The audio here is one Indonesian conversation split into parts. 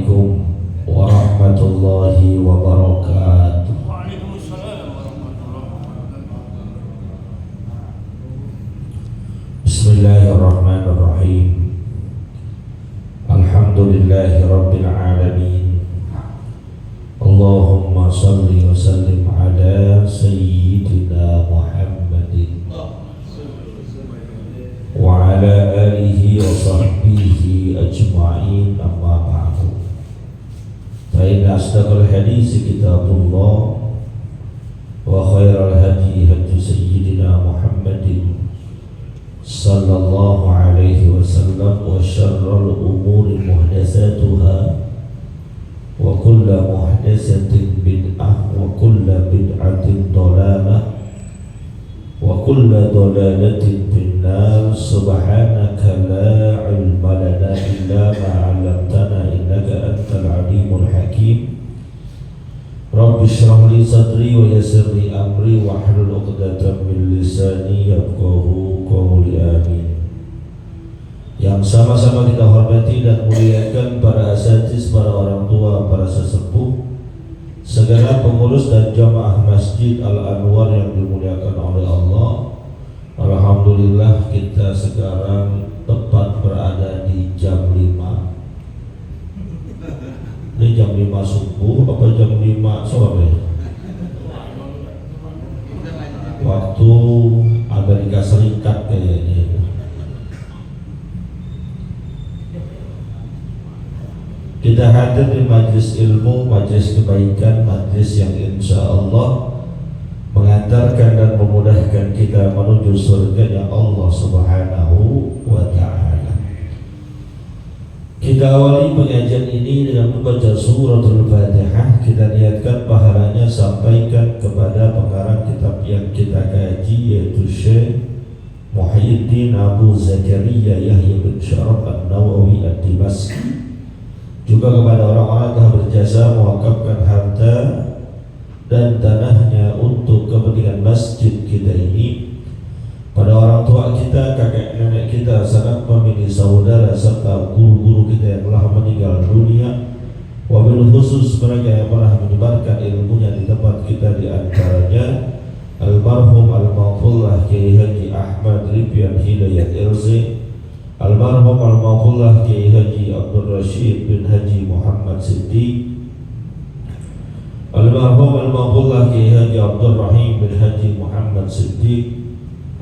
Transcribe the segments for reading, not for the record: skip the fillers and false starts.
Assalamualaikum warahmatullahi wabarakatuh. Waalaikumsalam warahmatullahi wabarakatuh. Bismillahirrahmanirrahim. Alhamdulillahi rabbil alamin. Allahumma salli wa sallim ala sayyidina Muhammadin wa ala alihi wa sahbihi ajma'in, amma ba'du. Fa inna asdaqal hadits kitabullah wa khairal hadi hadi sayyidina Muhammadin sallallahu alaihi wasallam, wa syarrul umuri muhdatsatuha wa kullu muhdatsatin bid'ah wa kullu bid'atin dhalalah wa kullu dhalalatin finnar. Subhanaka la ilma lana illa ma 'allamtana innaka antal alimul hakim. Rabbi shrah li sadri wa yassir li amri wa hlul 'uqdatam min lisani yafqahu qawli. Amin. Yang sama-sama kita hormati dan muliakan para asatiz, para orang tua, para sesepuh, segala pengurus dan jamaah Masjid Al-Anwar yang dimuliakan oleh Allah. Alhamdulillah kita sekarang tepat berada di jam 5. Ini jam 5 subuh apa jam 5 sore? Waktu Amerika Serikat kayaknya. Kita hadir di majlis ilmu, majlis kebaikan, majlis yang insya Allah mengantarkan dan memudahkan kita menuju surganya Allah Subhanahu wa ta'ala. Kita awali pengajian ini dengan membaca suratul Fatihah. Kita niatkan pahalanya sampaikan kepada pengarang kitab yang kita kaji, yaitu Syekh Muhyiddin Abu Zakaria Yahya bin Syaraf An-Nawawi Ad-Dimashqi, juga kepada orang-orang yang berjasa mewakafkan harta dan tanahnya untuk kepentingan masjid kita ini, pada orang tua kita, kakek nenek kita, sanak famili, saudara, serta guru-guru kita yang telah meninggal dunia. Wabil khusus mereka yang pernah menyebarkan ilmunya di tempat kita, di antaranya almarhum al-maghfurlah Kiai Haji Ahmad Ripian Hidayat Irzi, almarhum al-maghfurlah Kiai Haji Abdul Rashid bin Haji Muhammad Siddiq, almarhum al-maghfurlah Kiai Haji Abdul Rahim bin Haji Muhammad Siddiq,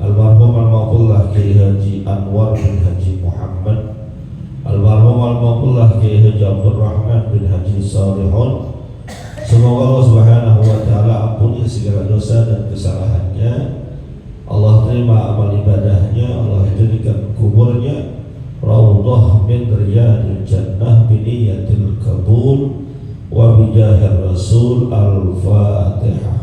almarhum al-maghfurlah Kiai Haji Anwar bin Haji Muhammad, almarhum al-maghfurlah Kiai Haji Abdul Rahman bin Haji Salihun. Semoga Allah Subhanahu wa ta'ala ampuni segala dosa dan kesalahannya, Allah terima amal ibadahnya, Allah jadikan kuburnya raudhah min riyadil jannah biniyatil qabul wa bijahir rasul. Al-Fatihah.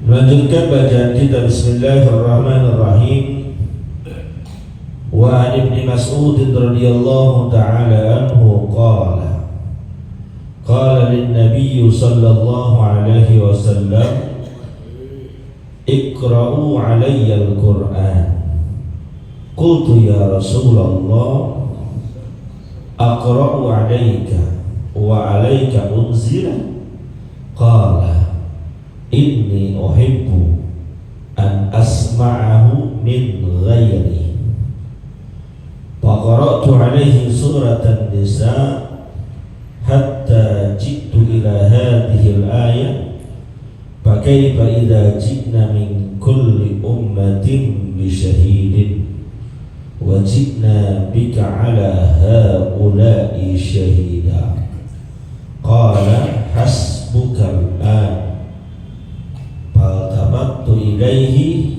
Melanjutkan bacaan kita. Bismillahirrahmanirrahim. Wa an Ibnu Mas'ud radhiyallahu ta'ala anhu qala qala lin-nabiy sallallahu alaihi wasallam iqra'u 'alayya al-Qur'an. Qultu ya Rasulullah aqra'u 'alayka wa 'alayka unzila? Qala inni uhibbu an asma'ahu min ghairi. Faqara'tu alaihi suratan nisa hatta jitu ila hadhihi al-ayah, fakaifa idza ji'na min kulli ummatin bi syahidin wa ji'na bika ala haula'i syahida. Qala hasbuka al-an. Faltamattu ilaihi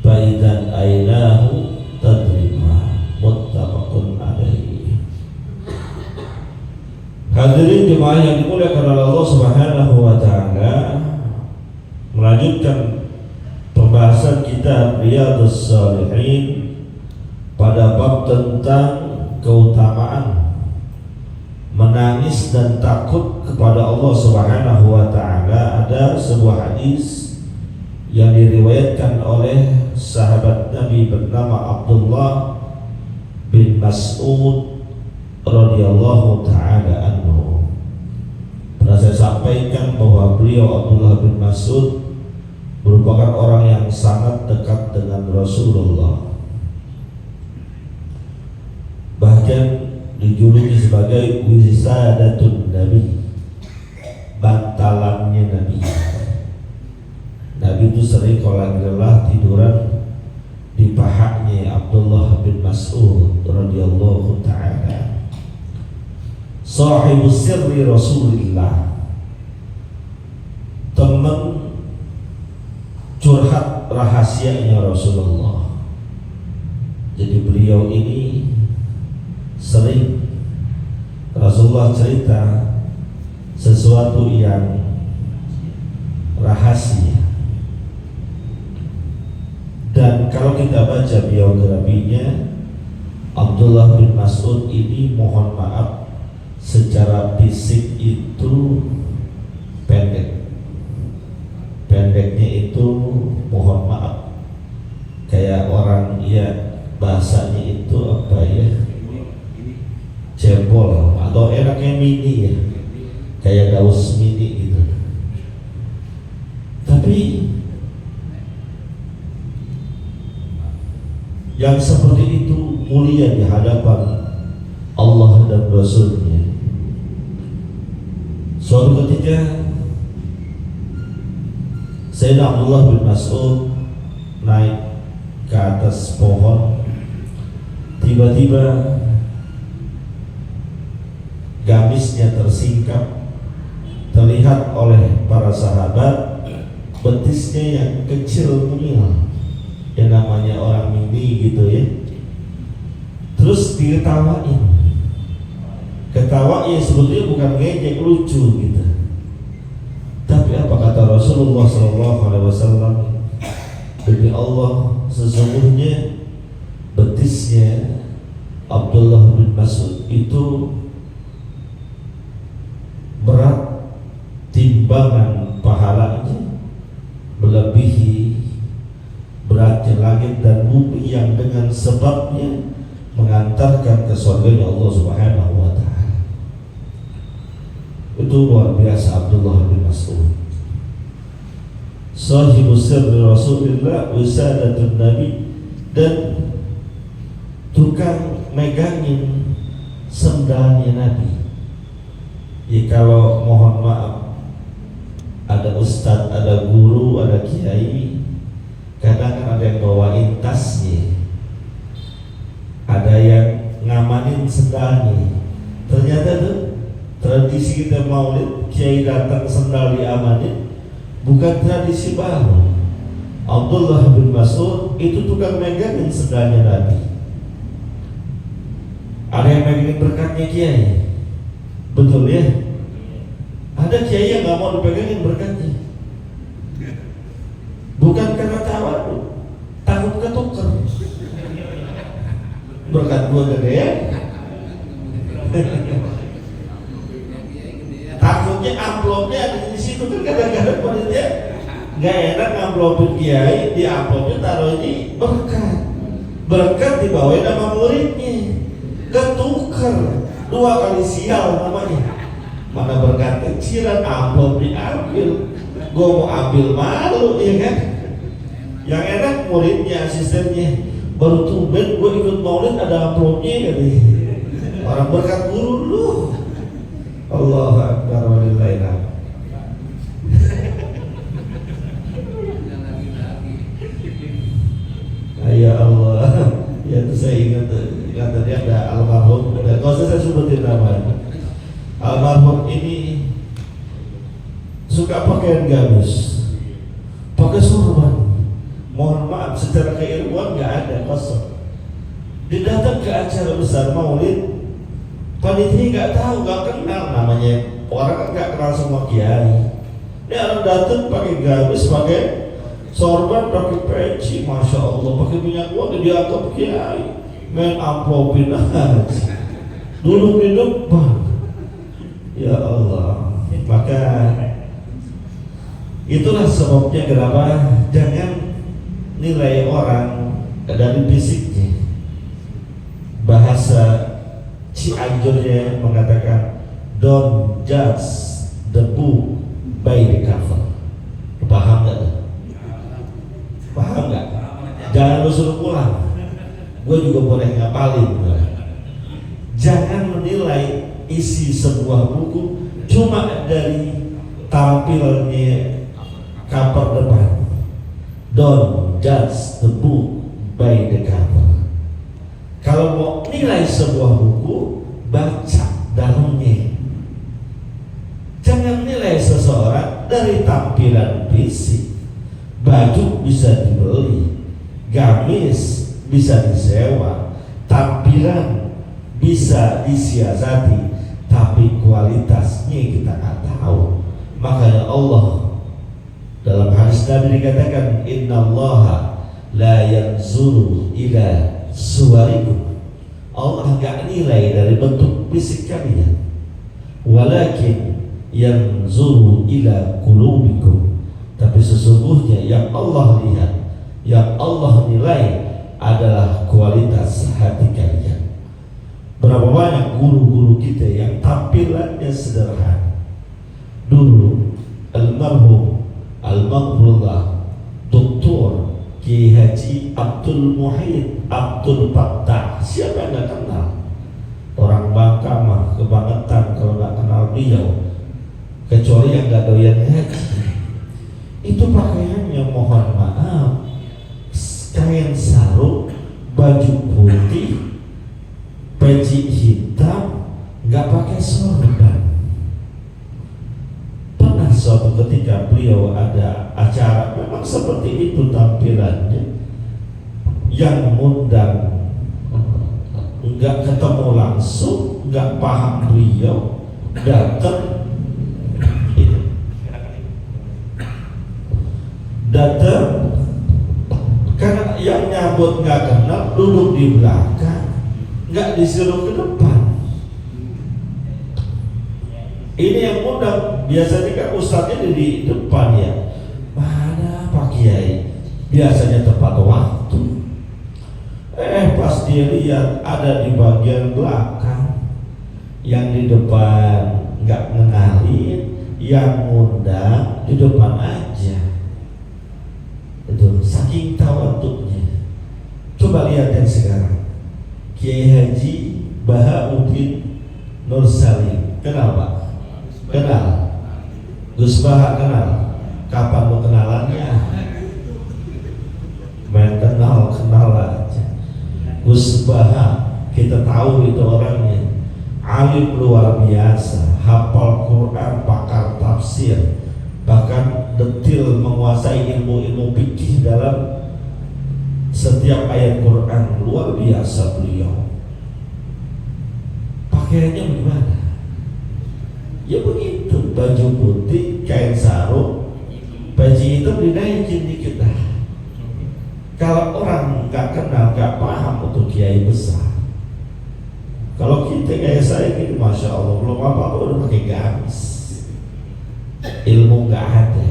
faidan ainahu tadrima. Muttafaqun alaihi. Hadirin jemaah yang dimuliakan oleh Allah Subhanahu wa ta'ala, melanjutkan pembahasan kitab Riyadhus Shalihin, pada bab tentang keutamaan menangis dan takut kepada Allah Subhanahu wa taala. Ada sebuah hadis yang diriwayatkan oleh sahabat Nabi bernama Abdullah bin Mas'ud radhiyallahu taala anhu. Pernah saya sampaikan bahwa beliau Abdullah bin Mas'ud merupakan orang yang sangat dekat dengan Rasulullah, bahkan dijuluki sebagai wisadatun Nabi, bantalannya Nabi. Nabi itu sering kalau lagi lelah tiduran di pahanya Abdullah bin Mas'ud radhiyallahu ta'ala. Sahibus sirri Rasulillah, teman curhat rahasianya Rasulullah. Jadi beliau ini sering Rasulullah cerita sesuatu yang rahasia, dan kalau kita baca biografinya Abdullah bin Mas'ud ini, mohon maaf, secara fisik itu pendeknya itu mohon maaf kayak orang ya bahasanya itu apa ya, cebol atau enaknya mini ya, kayak daus mini gitu. Tapi yang seperti itu mulia di hadapan Allah dan Rasulnya. Suatu ketika Sayyidina Abdullah bin Mas'ud naik ke atas pohon, tiba-tiba gamisnya tersingkap, terlihat oleh para sahabat betisnya yang kecil mungil, yang namanya orang mini gitu ya. Terus diketawain, ketawanya sebetulnya bukan ngejek, lucu gitu. Tapi apa kata Rasulullah SAW? Demi Allah, sesungguhnya betisnya Abdullah bin Mas'ud itu berat timbangan pahalanya, melebihi beratnya langit dan bumi yang dengan sebabnya mengantarkan ke surganya Allah Subhanahu wa taala. Itu luar biasa Abdullah bin Mas'ud, sahibus sirri Rasulillah, wisadatun Nabi, dan tukang megangin sendalnya Nabi. Ya, kalau mohon maaf, ada ustadz, ada guru, ada kiai, kadang kan ada yang bawain tasnya, ada yang ngamanin sendalnya. Ternyata tuh tradisi kita maulid, kiai datang sendal diamanin, bukan tradisi baru. Abdullah bin Mas'ud itu tukang megangin sendalnya Nabi. Ada yang megangin berkatnya kiai, betul ya? Ada kiai yang nggak mau dipegangin berkatnya, bukan karena tawadu, takut ketuker. Berkat gua gede ya. Takutnya amplopnya ada di situ, kan kadang-kadang panitia nggak enak ngamplopin kiai, di amplopnya taruh ini berkat dibawain sama muridnya, ketuker, 2 kali sial namanya. Mana berkat kecilan, amplop diambil, gua mau ambil malu ya kan. Yang enak muridnya, asistennya, baru tumben gua ikut maulid ada amplopnya gitu. Orang berkat guru dulu. Allahu Akbar walillahilhamd. Ya Allah, ya itu saya ingat tadi ada almarhum, dan kalau saya sebutin namanya, almarhum ini suka pakaian gamis, pakai sorban. Mohon maaf, secara keilmuan nggak ada, kosong. Dia datang ke acara besar maulid, panitia nggak tahu, nggak kenal namanya, orang kan nggak kenal semua kiai. Ini orang datang pakai gamis, pakai sorban, pakai peci, masya Allah, pakai minyak wangi, dianggap kiai. main amplopin aja, duduk di depan. Ya Allah, maka itulah sebabnya kenapa jangan nilai orang dari fisiknya. Bahasa Cianjurnya mengatakan don't judge the book by the cover. Paham nggak? Paham nggak? Jangan lu suruh pulang. Gue juga boleh ngapalin. Jangan menilai isi sebuah buku cuma dari tampilnya cover depan. Don't judge the book by the cover. Kalau mau nilai sebuah buku, baca dalamnya. Jangan nilai seseorang dari tampilan fisik. Baju bisa dibeli, gamis bisa disewa, tampilan bisa disiasati, tapi kualitasnya kita nggak tahu. Makanya Allah dalam hadis Nabi dikatakan, innallaha la yanzuru ila suwarikum. Allah nggak nilai dari bentuk fisik kalian, walakin yanzuru ila qulubikum. Tapi sesungguhnya yang Allah lihat, yang Allah nilai adalah kualitas hati kalian. Berapa banyak guru-guru kita yang tampilannya sederhana. Dulu almarhum al-maghfurullah Dr. Kiai Haji Abdul Muhyiddin Abdul Fattah, siapa yang nggak kenal? Orang Bangka mah kebangetan kalau nggak kenal beliau, kecuali yang nggak doyan haji. Itu pakaiannya mohon maaf, kain sarung, baju putih, peci hitam, nggak pakai sorban. Pernah suatu ketika beliau ada acara, memang seperti itu tampilannya. Yang ngundang nggak ketemu langsung, nggak paham beliau, datang karena yang nyambut nggak kenal, duduk di belakang, nggak disuruh ke depan. Ini yang ngundang biasanya kan ustadznya di depan ya. Mana Pak Kiai? Biasanya tepat waktu. Pas dia lihat ada di bagian belakang, yang di depan nggak ngenalin, yang ngundang di depan aja. Itu saking tawaduknya. Coba lihat yang sekarang, Kiai Haji Bahauddin Nur Salim, kenal Pak? Kenal? Gus Baha kenal? Kapan mau kenalannya? Main kenal aja. Gus Baha kita tahu itu orangnya alim luar biasa, hafal Quran, pakar tafsir, bahkan detil menguasai ilmu-ilmu fikih dalam setiap ayat Quran. Luar biasa beliau. Pakaiannya bagaimana? Ya begitu, baju putih, kain sarung, baju hitam dinaikin dikit dah. Kalau orang nggak kenal, nggak paham untuk kiai besar. Kalau kita kayak saya gini, masya Allah, belum apa-apa udah pakai gamis. Ilmu nggak ada.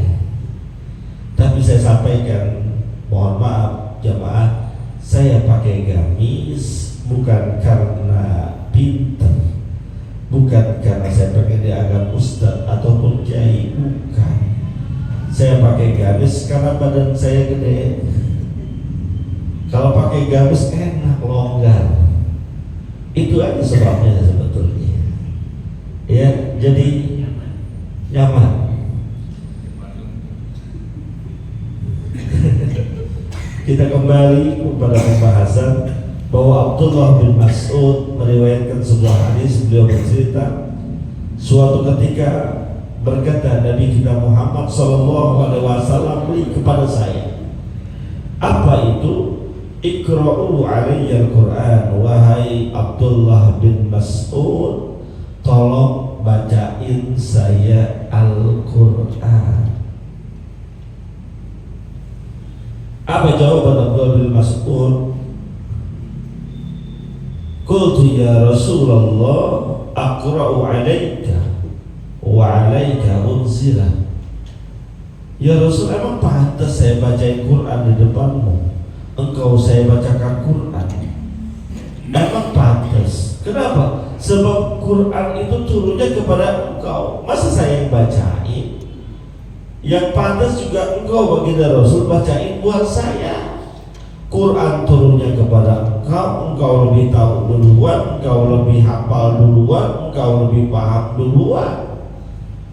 Tapi saya sampaikan, mohon maaf jamaah, saya pakai gamis bukan karena pinter, bukan karena saya pengen dianggap ustadz ataupun kiai, bukan. Saya pakai gamis karena badan saya gede. Kalau pakai gamis enak, longgar. Itu aja sebabnya sebetulnya. Ya, jadi nyaman. Kita kembali kepada pembahasan bahwa Abdullah bin Mas'ud meriwayatkan sebuah hadis. Beliau bercerita, suatu ketika berkata Nabi kita Muhammad SAW kepada saya, apa itu? Iqra'u alayya al-Quran, wahai Abdullah bin Mas'ud, tolong bacain saya Al-Quran. Apa jawaban Abdullah bin Mas'ud? Qultu ya Rasulullah aqra'u 'alaika wa 'alaika unzila. Ya Rasul, emang pantas saya bacain Quran di depanmu, engkau saya bacakan Quran? Emang pantas? Kenapa? Sebab Quran itu turunnya kepada engkau, masa saya yang bacain? Yang pantas juga engkau baginda Rasul bacain buat saya. Quran turunnya kepada engkau, engkau lebih tahu duluan, engkau lebih hafal duluan, engkau lebih paham duluan.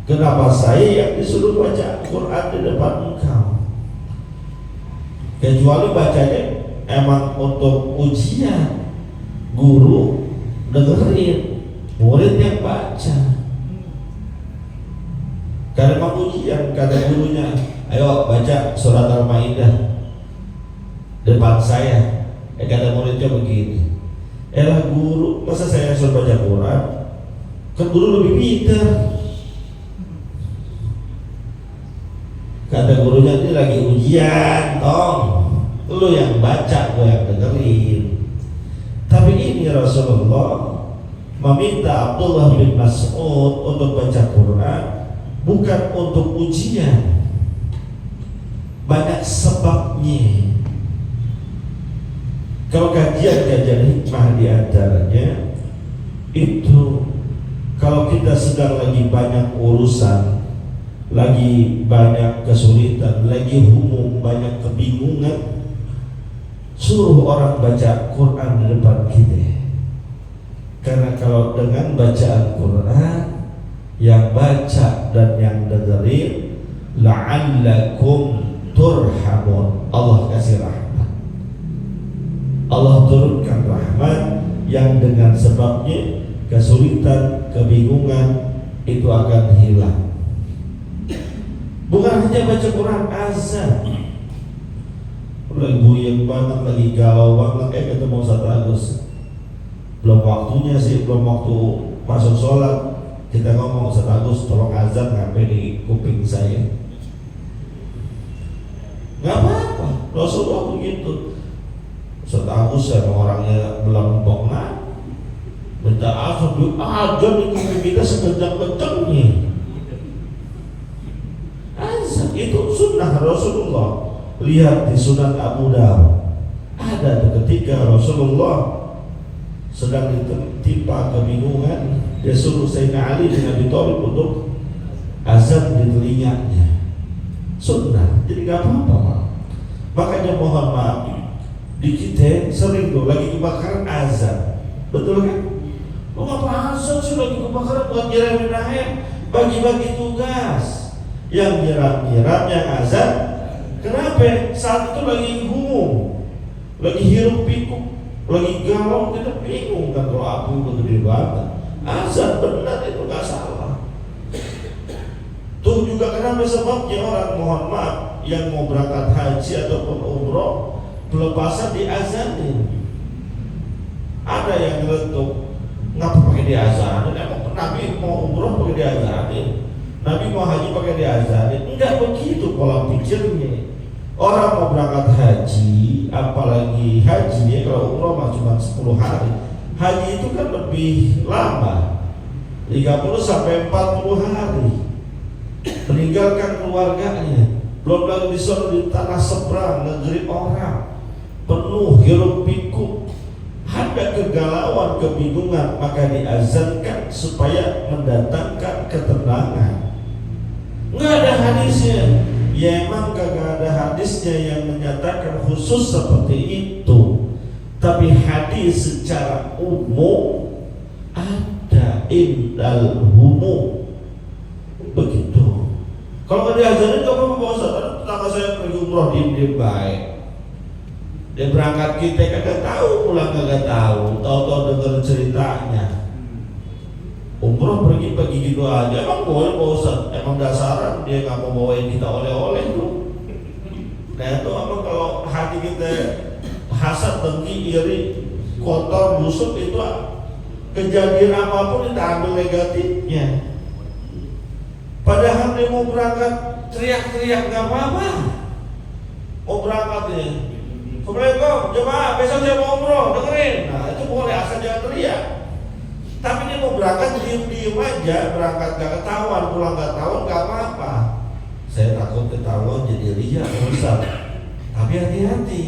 Kenapa saya yang disuruh baca Quran di depan engkau? Kecuali bacanya emang untuk ujian, guru dengerin, murid yang baca. Karena emang ujian, kata gurunya, ayo baca surat Al-Maidah depan saya. Kata muridnya begini, elah guru, masa saya suruh baca Quran? Kan guru lebih pintar. Kata gurunya, ini lagi ujian, tong, lu yang baca, gue yang dengerin. Tapi ini Rasulullah meminta Abdullah bin Mas'ud untuk baca Quran bukan untuk ujian. Banyak sebabnya. Kalau kajian-kajian hikmah di antaranya itu, kalau kita sedang lagi banyak urusan, lagi banyak kesulitan, lagi humum, banyak kebingungan, suruh orang baca Quran di depan kita. Karena kalau dengan bacaan Quran, yang baca dan yang dengerin, la'allakum turhamun, Allah kasih rahmat, Allah turunkan rahmat yang dengan sebabnya kesulitan, kebingungan itu akan hilang. Bukan hanya baca Quran, azan. Lagi buyeng banget, lagi galau banget, ketemu Ustaz Agus. Belum waktunya sih, belum waktu masuk sholat. Kita ngomong, Ustaz Agus tolong azan sampai di kuping saya. Gak apa-apa, Rasulullah begitu. Ustaz Agus emang orangnya belum minta azan di kuping kita sekencang-kencangnya. Azan itu sunnah Rasulullah. Lihat di Sunan Abu Dawud, ada ketika Rasulullah sedang ditimpa kebingungan, dia suruh Sayyidina Ali bin Abi Thalib untuk azan di telinganya. Sunnah, jadi gak apa-apa, Pak. Makanya mohon maaf, di kita sering tuh lagi kebakaran azan, betul kan? Lo ngapa azan sih lagi kebakaran? Buat nyiramin air, bagi-bagi tugas. Yang nyiram-nyiram, yang azan. Kenapa? Saat itu lagi humum, lagi hiruk pikuk, lagi galau, kita bingung kan kalau api udah gede banget. Azan benar itu nggak salah. Tuh juga kenapa sebabnya orang, mohon maaf, yang mau berangkat haji ataupun umroh pelepasan diazanin. Ada yang nyeletuk, ngapa pakai diazanin? Emang Nabi mau umroh pakai diazanin? Nabi mau haji pakai diazanin? Enggak begitu pola pikirnya. Orang mau berangkat haji, apalagi haji ya, kalau umroh mah cuma 10 hari. Haji itu kan lebih lama, 30 sampai 40 hari. Meninggalkan keluarganya, belum lagi disuruh di tanah seberang, negeri orang, penuh hiruk pikuk, ada kegalauan, kebingungan, maka diazankan supaya mendatangkan ketenangan. Nggak ada hadisnya. Ya emang kagak ada hadisnya yang menyatakan khusus seperti itu. Tapi hadis secara umum ada, indal umum begitu. Kalau nggak diajarin gak apa-apa, Pak Ustaz. Ada tetangga saya pergi umroh diem-diem baik. Dia berangkat kita kagak tahu, pulang kagak tahu, tahu-tahu dengar ceritanya. Umroh pergi gitu aja, emang boleh Pak Ustaz? Emang dasaran dia nggak mau bawain kita oleh-oleh tuh. Nah itu emang kalau hati kita hasad, dengki, iri, kotor, busuk, itu kejadian apapun kita ambil negatifnya. Padahal dia mau berangkat teriak-teriak nggak apa-apa. Mau berangkat ya, Assalamualaikum jemaah, besok saya mau umroh, dengerin. Nah itu boleh, asal jangan teriak. diem aja, berangkat gak ketahuan, pulang gak ketahuan, gak apa-apa. Saya takut ketahuan jadi riya Ustaz. Tapi hati-hati,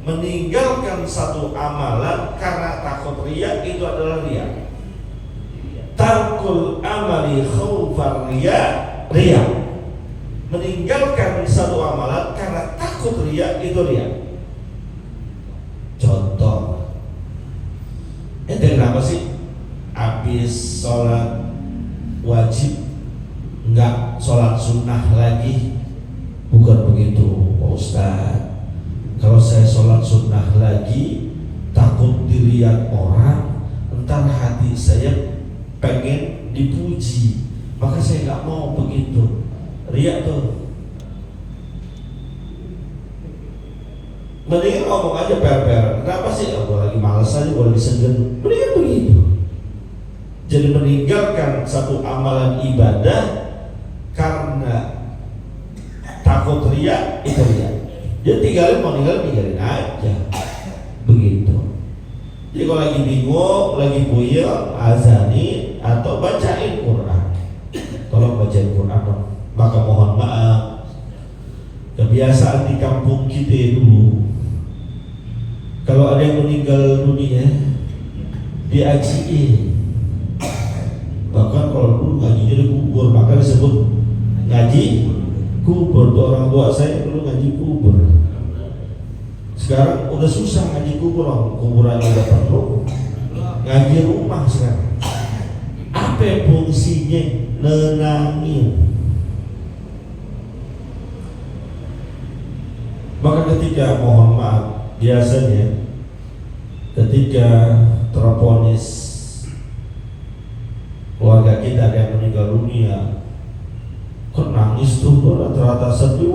meninggalkan satu amalan karena takut riya itu adalah riya. Tarkul amali khaufar riya, riya. Meninggalkan satu amalan karena takut riya itu riya. Contoh, kenapa sih habis sholat wajib enggak sholat sunnah lagi? Bukan begitu Pak Ustaz. Kalau saya sholat sunnah lagi takut dilihat orang, entar hati saya pengen dipuji, maka saya nggak mau begitu. Riya tuh. Mendingan ngomong aja per-per. Kenapa sih? Gue lagi malas aja, gue lagi segen. Mendingan begitu. Jadi meninggalkan satu amalan ibadah karena takut riya itu riya. Jadi tinggalin, mau tinggalin aja. Begitu. Jadi kalau lagi bingung, lagi puyeng, azani atau bacain Quran. Tolong bacain Quran dong. Maka mohon maaf, kebiasaan di kampung kita dulu, kalau ada yang meninggal dunia diajiin. Bahkan kalau dulu ngajinya di kubur, maka disebut ngaji kubur. Tuh orang tua saya dulu ngaji kubur. Sekarang udah susah ngaji kubur, kuburan udah penuh. Ngaji rumah sekarang. Apa fungsinya? Nenangin. Maka ketika, mohon maaf, biasanya ketika terponis keluarga kita ada yang meninggal dunia, kok nangis tuh, rata-rata sedih.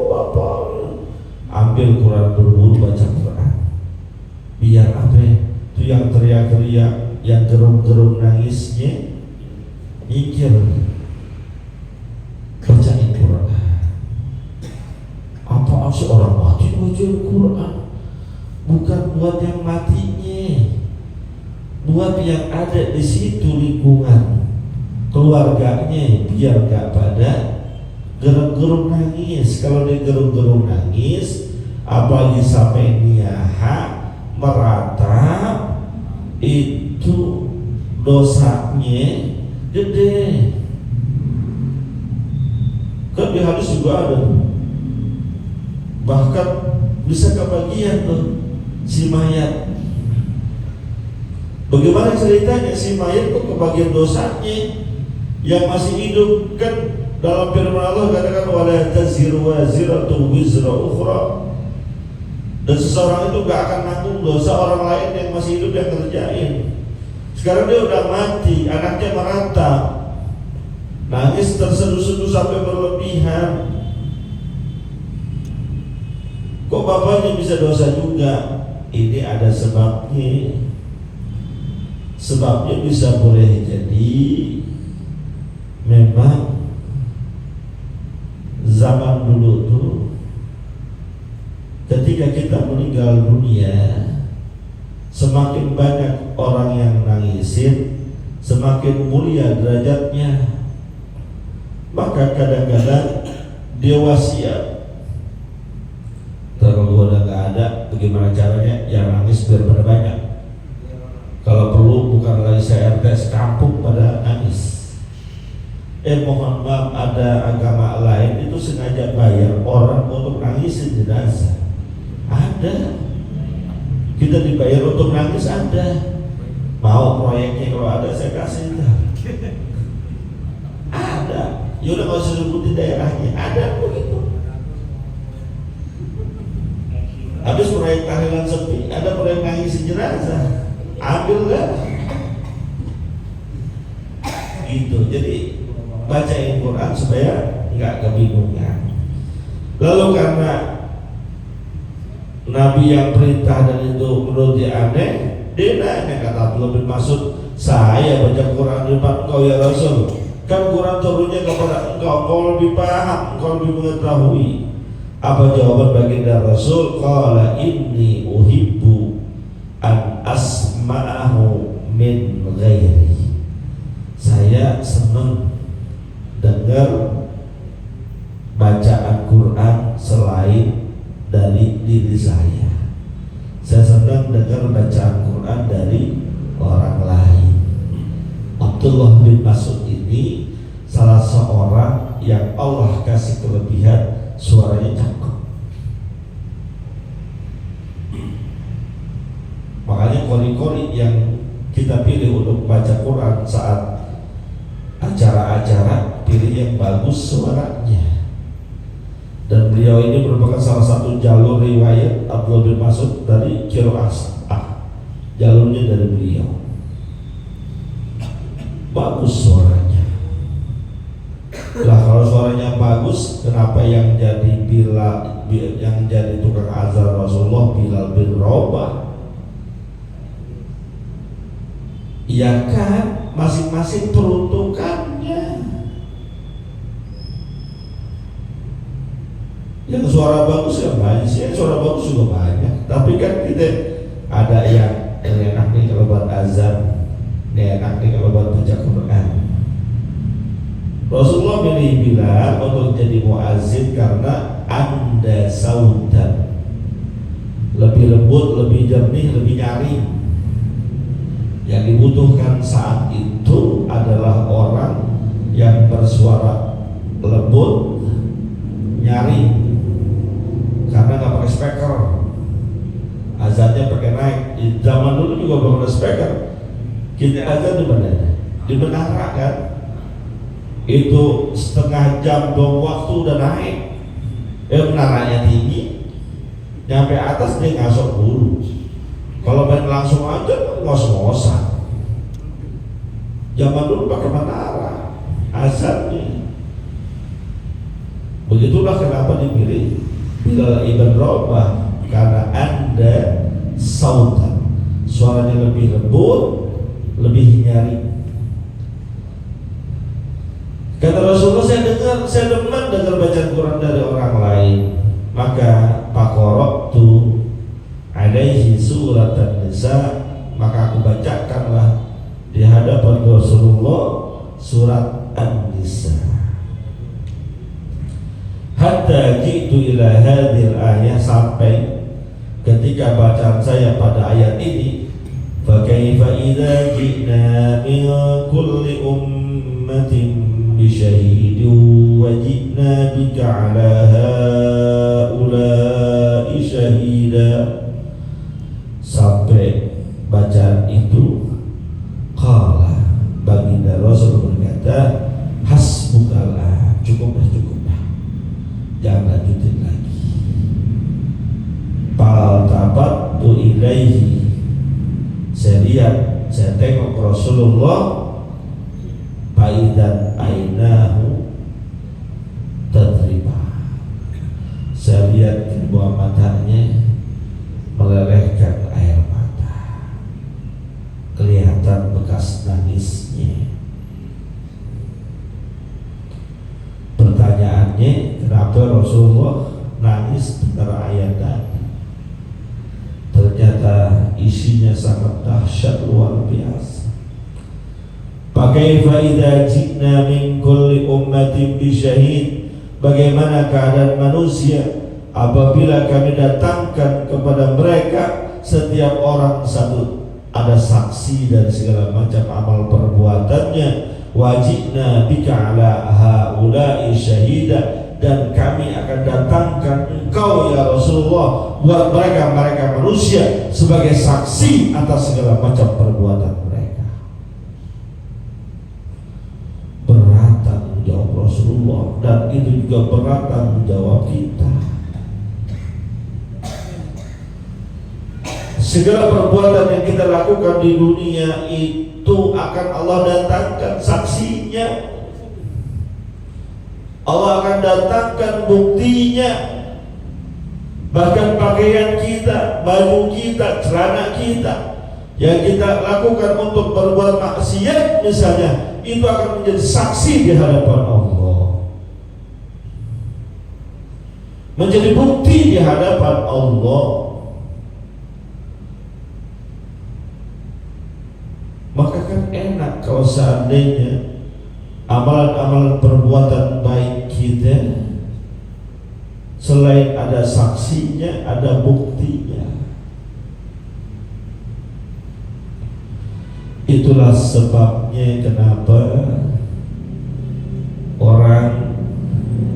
Bapak ambil Quran, berburu baca Quran. Biar apa? Itu yang teriak-teriak, yang gerung-gerung nangisnya mikir, bacain Quran. Apa sih orang mati baca Quran? Bukan buat yang matinya, buat yang ada di situ lingkungan keluarganya, biar gak pada gerung-gerung nangis. Kalau dia gerung-gerung nangis, apalagi sampai niyaha meratap, itu dosanya gede. Kan di hadis juga ada, bahkan bisa kebagian tuh si mayat. Bagaimana ceritanya si mayat kok kebagian dosanya? Yang masih hidup kan dalam firman Allah katakan wala taziru waziratu wizra ukhra. Dan seseorang itu gak akan nanggung dosa orang lain yang masih hidup yang kerjain. Sekarang dia udah mati, anaknya merantau, nangis terseduh-seduh sampai berlebihan. Kok bapaknya bisa dosa juga? Ini ada sebabnya. Sebabnya bisa boleh jadi memang zaman dulu tuh ketika kita meninggal dunia, semakin banyak orang yang nangisin, semakin mulia derajatnya. Maka kadang-kadang dia wasiat, kalau gua udah nggak ada, bagaimana caranya yang nangis biar pada banyak. Kalau perlu bukan lagi saya RT sekampung pada nangis. Mohon maaf, ada agama lain itu sengaja bayar orang untuk nangisin jenazah. Ada. Kita dibayar untuk nangis, ada. Mau proyeknya kalau ada saya kasih. Ada. Ya udah nggak usah sebutin daerahnya. Ada begitu. Habis proyek tahlilan sepi, ada proyek nangisin jenazah. Ambil kan? Gitu. Jadi bacain Quran supaya nggak kebingungan. Lalu karena Nabi yang perintah dan itu menurut dia aneh, dia nanya, kata Abdullah bin Mas'ud, saya baca Quran di depan engkau ya Rasul, kan Quran turunnya kepada engkau lebih paham, engkau lebih mengetahui. Apa jawaban baginda Rasul? Qala inni uhibbu an asma'ahu min ghairi. Saya mendengar bacaan Quran dari orang lain. Abdullah bin Mas'ud ini salah seorang yang Allah kasih kelebihan suaranya cakep. Makanya kori-kori yang kita pilih untuk baca Quran saat acara-acara, pilih yang bagus suaranya. Dan beliau ini merupakan salah satu jalur riwayat Abdullah bin Mas'ud dari Qiraah Sab'ah. Jalurnya dari beliau. Bagus suaranya. Lah kalau suaranya bagus, kenapa yang jadi tukang azan Rasulullah Bilal bin Rabah? Ya kan, masing-masing peruntukannya. Yang suara bagus ya banyak sih, suara bagus juga banyak. Tapi kan kita ada yang enak nih kalau buat azan, enak nih kalau buat baca Quran. Rasulullah milih Bilal untuk jadi muazzin karena anda sautan, lebih lembut, lebih jernih, lebih nyaring. Yang dibutuhkan saat itu adalah orang yang bersuara lembut, nyaring, karena nggak pakai speaker, azannya pakai naik. Zaman dulu juga belum ada speaker. Kita azan di mana? Di menara kan? Itu setengah jam dong waktu udah naik. Menaranya tinggi, nyampe atas dia ngasok dulu. Kalau main langsung aja ngos-ngosan. Zaman dulu pakai menara azannya. Begitulah kenapa dipilih Bilal ibn Rabah, karena anda sautan, suaranya lebih lembut, lebih nyaring. Kata Rasulullah, saya demen dengar bacaan Quran dari orang lain, maka faqara'tu alaihi surat An-Nisa, maka aku bacakanlah di hadapan Rasulullah surat An-Nisa. Hatta jitu ila hadhil ayah, sampai ketika bacaan saya pada ayat ini, fa kaifa idza ji'na min kulli ummatin bi syahidin wa ji'na bika 'ala haula'i syahida. Sampai bacaan itu, qala, baginda Rasul berkata, hasbukallah, cukuplah, jangan lanjutin lagi. Faltabatu ilaihi, saya tengok Rasulullah, faidan ainahu tadriba, saya lihat kedua matanya melelehkan air mata, kelihatan bekas nangisnya. Pertanyaannya, kenapa Rasulullah nangis dengar ayat tadi? Ternyata isinya sangat dahsyat, luar biasa. Fakaifa idza ji'na min kulli ummatin bi syahid, bagaimana keadaan manusia apabila kami datangkan kepada mereka setiap orang satu ada saksi dari segala macam amal perbuatannya. Wajibna bika ala haula'i syahida, dan kami akan datangkan engkau ya Rasulullah buat mereka manusia sebagai saksi atas segala macam perbuatan mereka. Berat tanggung jawab Rasulullah, dan itu juga berat tanggung jawab kita. Segala perbuatan yang kita lakukan di dunia itu akan Allah datangkan saksinya, Allah akan datangkan buktinya. Bahkan pakaian kita, baju kita, celana kita yang kita lakukan untuk berbuat maksiat misalnya, itu akan menjadi saksi di hadapan Allah, menjadi bukti di hadapan Allah. Maka kan enak kalau seandainya amalan-amalan perbuatan baik kita selain ada saksinya, ada buktinya. Itulah sebabnya kenapa orang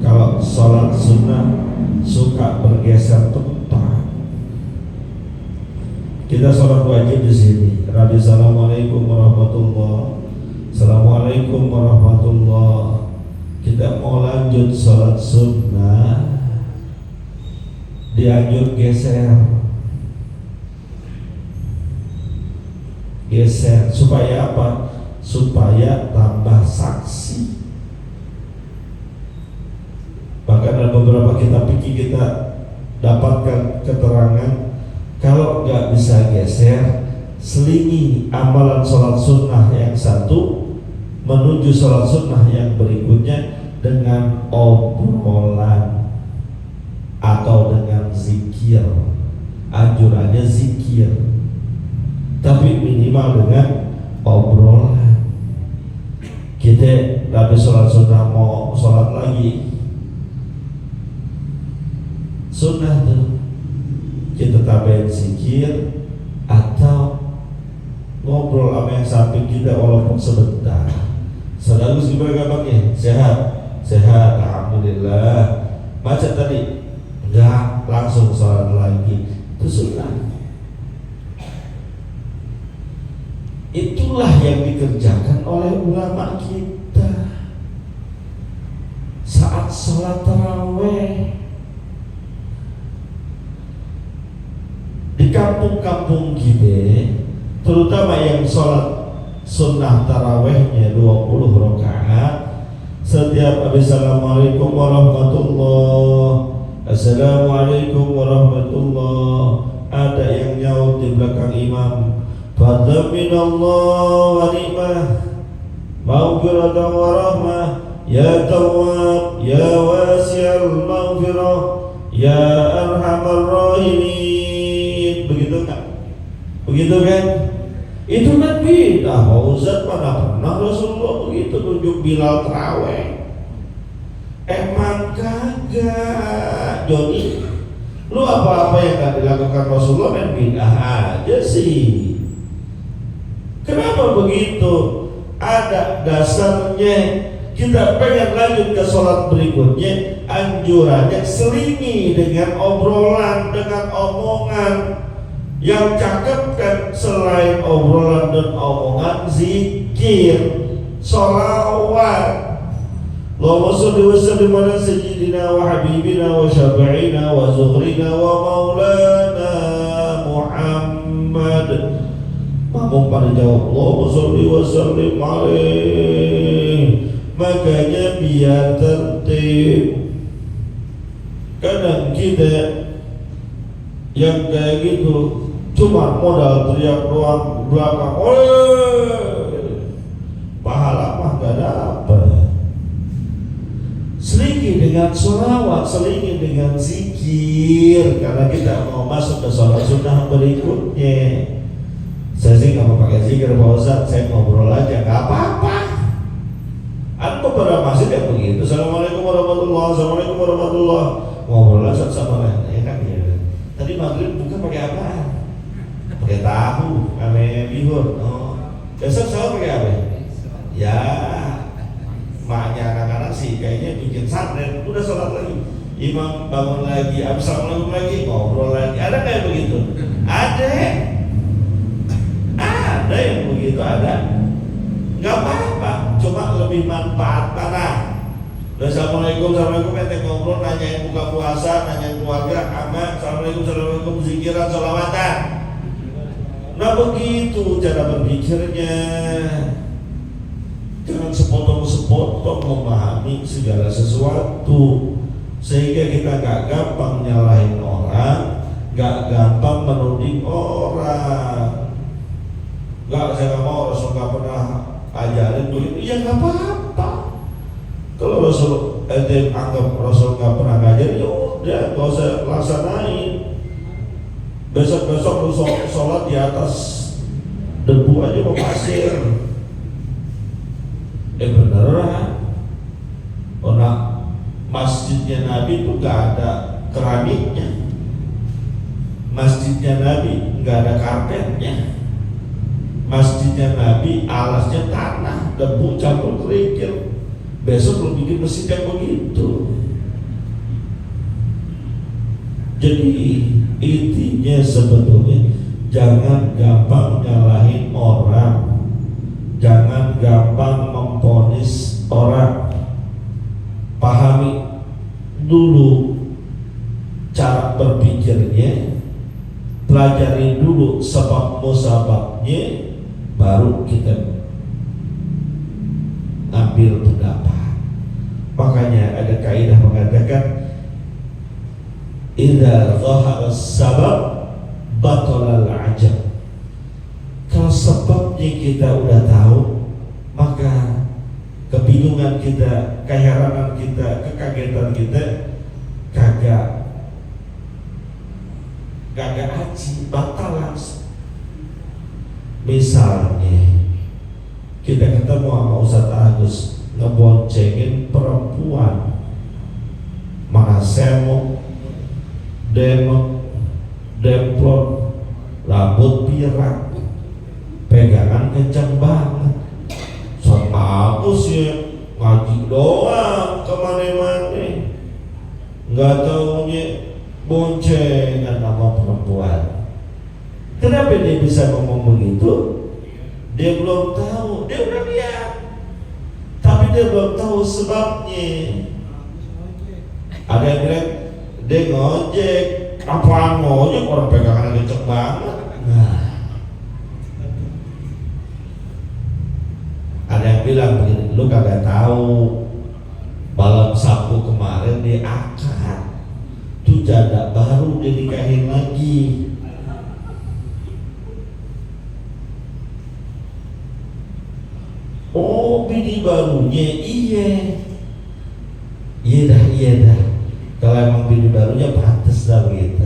kalau sholat sunnah suka bergeser tempat. Kita sholat wajib di sini. Rabbi assalamualaikum warahmatullah. Assalamualaikum warahmatullah. Kita mau lanjut sholat sunnah, dianjur geser supaya apa? Supaya tambah saksi. Bahkan ada beberapa kitab fikih kita dapatkan keterangan kalau nggak bisa geser, selingi amalan sholat sunnah yang satu menuju sholat sunnah yang berikutnya dengan obrolan atau dengan zikir. Anjurannya zikir, tapi minimal dengan obrolan. Kita habis sholat sunnah mau sholat lagi, sunnah tuh kita tambahin zikir atau ngobrol sama yang samping kita walaupun sebentar. Sekaligus gimana kabarnya? Sehat, sehat, alhamdulillah. Macet tadi? Enggak, langsung sholat lagi. Itu sunnah. Itulah yang dikerjakan oleh ulama kita saat sholat taraweh. Di kampung-kampung kita, terutama yang sholat sunnah tarawehnya 20 rakaat, setiap habis assalamualaikum warahmatullah, assalamualaikum warahmatullah, ada yang nyaut di belakang imam, fadzaminallah wa ni'mah, maghfiratan wa rahmah, ya tawwab, ya wasi'al maghfirah, ya arhamar rahimin. Begitu kan? Begitu kan? Itu kan bidah. Ustaz mana pernah Rasulullah begitu nunjuk Bilal taraweh? Emang kagak, Joni. Lu apa-apa yang gak dilakukan Rasulullah main bidah aja sih. Kenapa begitu? Ada dasarnya. Kita pengen lanjut ke sholat berikutnya, anjurannya selingi dengan obrolan, dengan omongan. Yang cakep kan selain obrolan dan omongan, zikir, sholawat. Allahumma sholli wa sallim ala sayyidina wa habibina wa syafi'ina wa zuhrina wa maulana Muhammad. Mampu pada jawab Allahumma sholli wa sallim alaihi. Makanya biar tertib. Kadang kita yang kayak gitu cuma modal teriak doang belakang, pahala mah gak dapet. Selingi dengan sholawat, selingi dengan zikir, karena kita mau masuk ke sholat sunnah berikutnya. Saya sih gak mau pakai zikir Pak Ustaz, saya ngobrol aja, gak apa-apa. Ada beberapa masjid yang begitu. Assalamualaikum warahmatullahi wabarakatuh. Assalamualaikum warahmatullahi wabarakatuh. Ngobrol aja sama lain, ya kan ya. Tadi maghrib buka pakai apa? Pakai tahu, pakai bihun. Oh. Besok sahur pakai apa? Ya, maknya anak-anak sih kayaknya bikin santren. Udah sholat lagi, imam bangun lagi, assalamualaikum lagi, ngobrol lagi. Ada kayak begitu? Ada yang begitu ada. Gak apa-apa, cuma lebih manfaat mana? Assalamualaikum, assalamualaikum, ente ngobrol, nanyain buka puasa, nanyain keluarga, aman, assalamualaikum, assalamualaikum, zikiran, sholawatan. Nah begitu cara berpikirnya. Jangan sepotong-sepotong memahami segala sesuatu, sehingga kita gak gampang nyalahin orang, gak gampang menuding orang. Gak, saya gak mau, Rasul gak pernah ajarin begitu, ya gak apa-apa. Kalau Rasul anggap Rasul gak pernah ngajarin, ya udah gak usah laksanain. Besok-besok lu sholat di atas debu aja mau pasir. Beneran. Orang masjidnya Nabi itu gak ada keramiknya. Masjidnya Nabi gak ada karpetnya. masjidnya Nabi alasnya tanah, debu campur kerikil. Besok lu bikin masjid yang begitu. Jadi intinya sebetulnya jangan gampang nyalahin orang, jangan gampang memponis orang. Pahami dulu cara berpikirnya, pelajari dulu sebab musababnya, baru kita ambil pendapat. Makanya ada kaidah mengatakan idza dhahara sabab batala al-ajab. Kalau sebabnya kita udah tahu, maka kebingungan kita, keheranan kita, kekagetan kita kagak aji, batal langsung. Misalnya kita ketemu sama Ustaz Agus ngeboncengin perempuan, mana semok, demplon, rambut pirang, pegangan kencang banget. Ustaz Agus ya ngaji doang kemana-mana, nggak taunya boncengan sama perempuan. Kenapa dia bisa ngomong begitu? Dia belum tahu, dia udah lihat, tapi dia belum tahu sebabnya. Ada yang bilang dia ngojek, apaan ngojek, orang pegangan kenceng banget. Nah, ada yang bilang begini, lu kagak tahu malam Sabtu kemarin dia akad, tuh janda baru dia nikahin lagi. Oh, bini barunya, iya dah. Kalau emang bini barunya pantas dah begitu.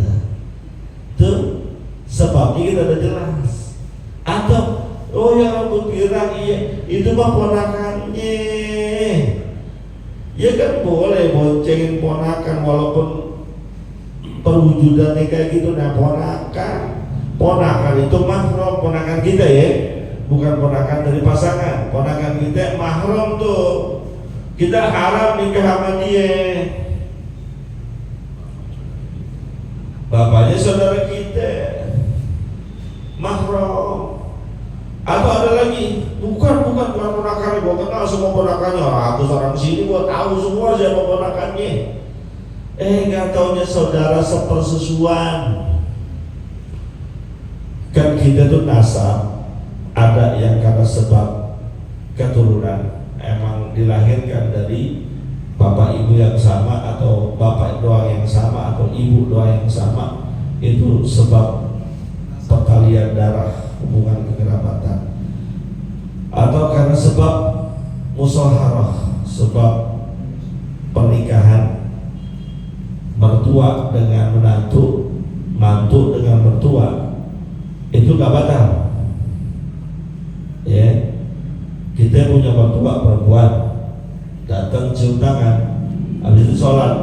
Tuh sebabnya kita udah jelas. Atau oh yang rambut pirang, iya itu mah ponakannya. Ya kan boleh boncengin ponakan walaupun perwujudannya kayak gitu. Nah ponakan itu mahram, ponakan kita ya, bukan ponakan dari pasangan. Ponakan kita mahram tuh, kita haram nikah sama dia. Bapaknya saudara kita, mahram. Atau ada lagi, bukan ponakannya, gua kenal semua ponakannya. Ratus orang sini gua tahu semua siapa ponakannya. Nggak taunya saudara sepersusuan. Kan kita tuh nasab, ada yang karena sebab keturunan, emang dilahirkan dari bapak ibu yang sama, atau bapak doang yang sama, atau ibu doang yang sama. Itu sebab pertalian darah, hubungan kekerabatan. Atau karena sebab musaharah, sebab pernikahan mertua dengan menantu, mantu dengan mertua, itu gak batal. Ya, kita punya mertua perempuan, datang cium tangan, habis itu sholat,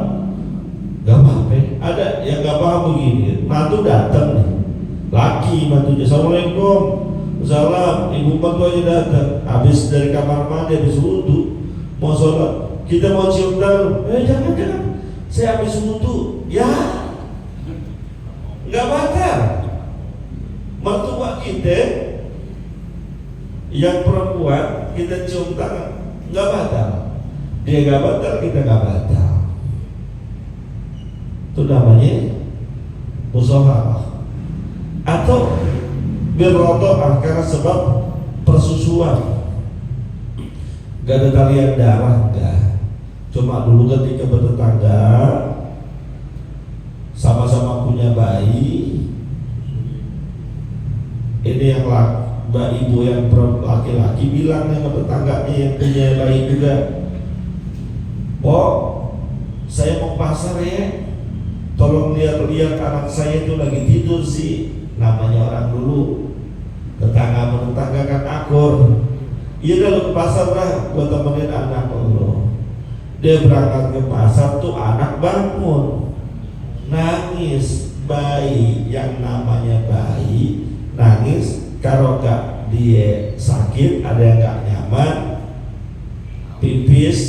gak apa-apa. Ada yang gak paham begini, mantu datang nih, laki mantunya, assalamualaikum, salam, ibu mertuanya datang, habis dari kamar mandi, habis wudu, mau sholat, kita mau cium tangan, jangan, saya habis wudu, ya, nggak batal. Mertua kita yang perempuan kita cium tangan, nggak batal. Dia nggak batal, kita nggak batal. Itu namanya musaharah. Atau birrodoah, karena sebab persusuan, gak ada talian darah, enggak. Cuma dulu ketika bertetangga, sama-sama punya bayi, ini yang mbak ibu yang laki-laki bilang sama tetangganya yang punya bayi juga, "Pok, saya mau pasar ya, tolong lihat-lihat anak saya itu lagi tidur sih." Namanya orang dulu, tetangga menetangga kan akur. Iya kalau ke pasar lah, buat temenin anak lo. Dia berangkat ke pasar tuh, anak bangun, nangis. Bayi yang namanya bayi nangis, kalau gak dia sakit, ada yang nggak nyaman, pipis,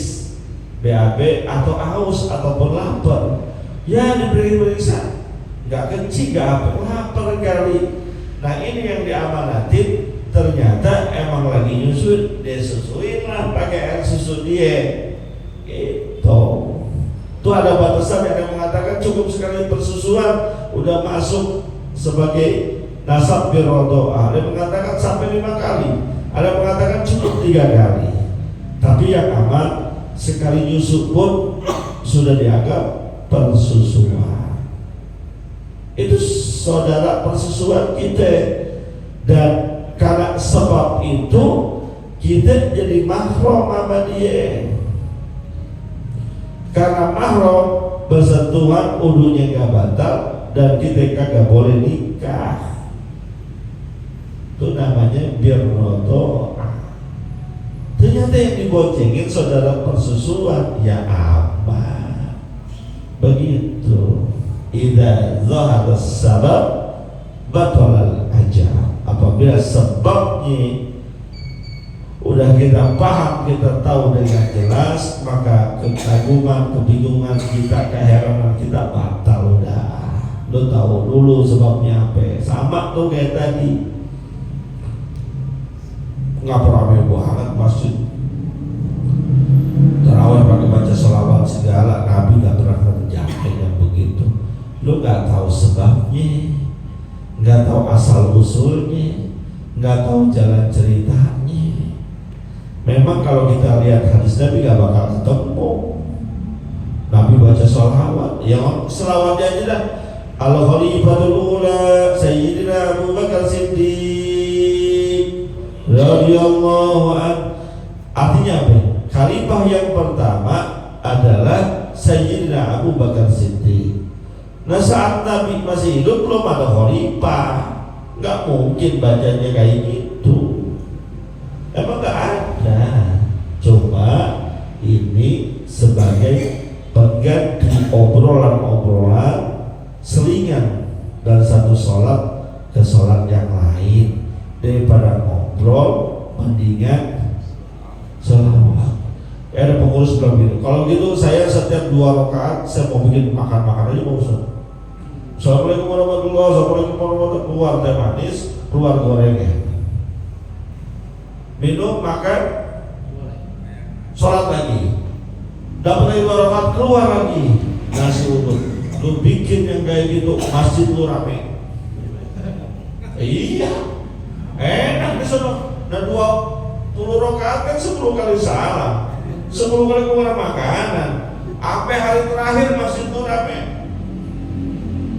BAB atau haus ataupun lapar, ya diberi periksa, nggak kencing, nggak apa, lapar kali. Nah ini yang diamanatin, ternyata emang lagi nyusu, dia susuin lah pakai air susu dia. Gitu. Tuh ada batasan yang mengatakan cukup sekali persusuan udah masuk sebagai nasab birrodoah. Ada yang mengatakan sampai 5 kali, ada yang mengatakan cukup 3 kali. Tapi yang aman sekali nyusu pun sudah dianggap persusuan. Itu saudara persusuan kita, dan karena sebab itu kita jadi mahram sama dia. Karena mahram bersentuhan udunya gak batal dan kita kagak boleh nikah. Itu namanya birrodoah. Ternyata yang diboncengin saudara persusuan, ya aman. Begitu. Idza zahara sabab batalal ajal. Apabila sebabnya udah kita paham, kita tahu dengan jelas, maka kekaguman, kebingungan kita, keheranan kita batal udah. Lo tahu dulu sebabnya apa. Sama tuh kayak tadi, ngapa ramai banget masjid, tarawih pakai baca sholawat segala, Nabi gak pernah terjadi yang begitu. Lo gak tahu sebabnya, gak tahu asal usulnya, gak tahu jalan ceritanya. Memang kalau kita lihat hadis Nabi gak bakal ketemu. Nabi baca sholawat, yang selawatnya aja dah, Al-Khalifatul Ula Sayyidina Abu Bakar Siddiq radhiyallahu an. Artinya apa? Khalifah yang pertama adalah Sayyidina Abu Bakar Siddiq. Nah saat Nabi masih hidup belum ada khalifah, nggak mungkin bacanya kayak gitu. Emang nggak ada. Cuma ini sebagai pengganti obrolan-obrolan selingan dan satu sholat ke sholat yang lain. Daripada ngobrol, mendingan sholawat. Ada pengurus bilang gitu, kalau gitu saya setiap 2 rakaat saya mau bikin makan-makan aja Pak Ustaz. Assalamualaikum warahmatullahi wabarakatuh, keluar teh manis, keluar gorengnya, minum, makan, sholat lagi, dapat lagi 2 rakaat, keluar lagi, nasi uduk. Lu bikin yang kayak gitu, masjid lu rame. Iya, enak di sana. Dan 20 rakaat kan 10 kali salam, 10 kali keluar makanan. Sampai hari terakhir masjid itu rame.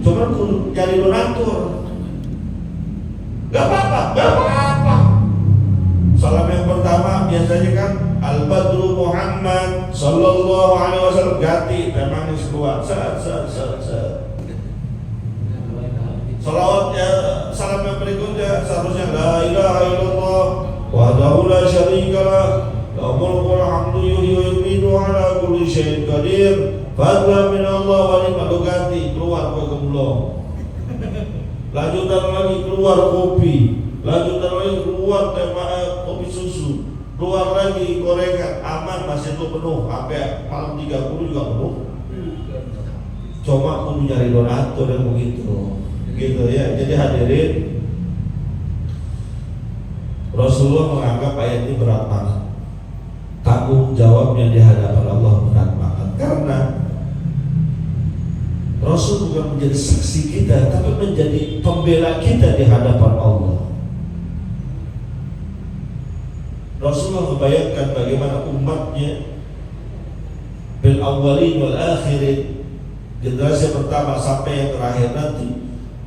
Cuma jadi donatur. Gak apa-apa. Salam yang pertama biasanya kan Al-Badru Muhammad Sallallahu Alaihi Wasallam, ganti memang keluar. Salawatnya, salam yang berikutnya seharusnya La ilaha illallah wahdahu la syarikalah lahul mulku wal hamdu yuhyi wa yumiitu ala kulli syai'in qadir fadlan min Allah wa ni'mal, ganti keluar kue gemblong. Lanjutan lagi keluar kopi, lanjutan lagi keluar kopi susu, keluar lagi gorengan, aman masih itu penuh sampai malam 30 juga penuh. Cuma kudu nyari donatur yang begitu. Gitu ya. Jadi hadirin, Rasulullah menganggap ayat ini berat banget. Tanggung jawabnya di hadapan Allah berat banget, karena Rasul bukan menjadi saksi kita, tapi menjadi pembela kita di hadapan Allah. Rasulullah membayangkan bagaimana umatnya bil awwalin wal akhirin, generasi pertama sampai yang terakhir nanti,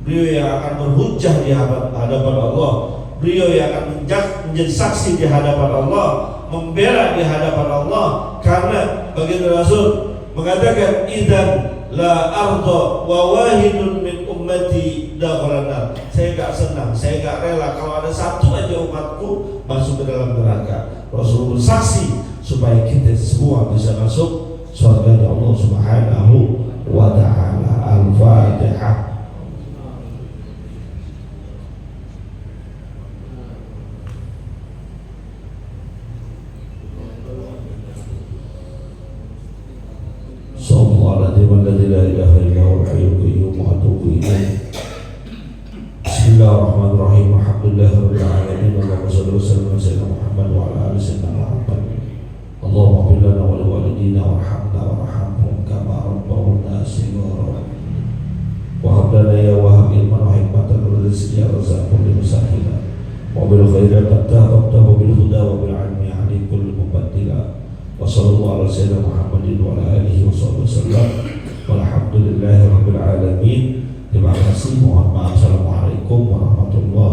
beliau yang akan berhujjah di hadapan Allah, beliau yang akan menjadi saksi di hadapan Allah, membela di hadapan Allah. Karena baginda Rasul mengatakan, idzan la arda wa wahidun min ummati dakhalan nar. Saya gak senang, saya gak rela kalau ada satu aja umatku masuk ke dalam neraka. Rasul bersaksi supaya kita semua bisa masuk surga Allah Subhanahu wa ta'ala. Al-Fatihah. الحي القيوم وأتوب إليه. بسم الله الرحمن الرحيم. الحمد لله رب العالمين. اللهم صل وسلم على سيدنا محمد وعلى آل سيدنا محمد. اللهم اغفر لنا ولوالدينا وارحمنا وارحمهم كما ربونا صغارا. وهب لنا يا وهب علما وحكمة ورزقا يا رزاق كل مساكين وبالخير تبتغ بالهدى وبالعلم يعني كل مبدلا. وصلى الله على سيدنا محمد وعلى آله وصحبه وسلم والحمد لله رب العالمين. Terima kasih. Mohon maaf. Assalamualaikum warahmatullahi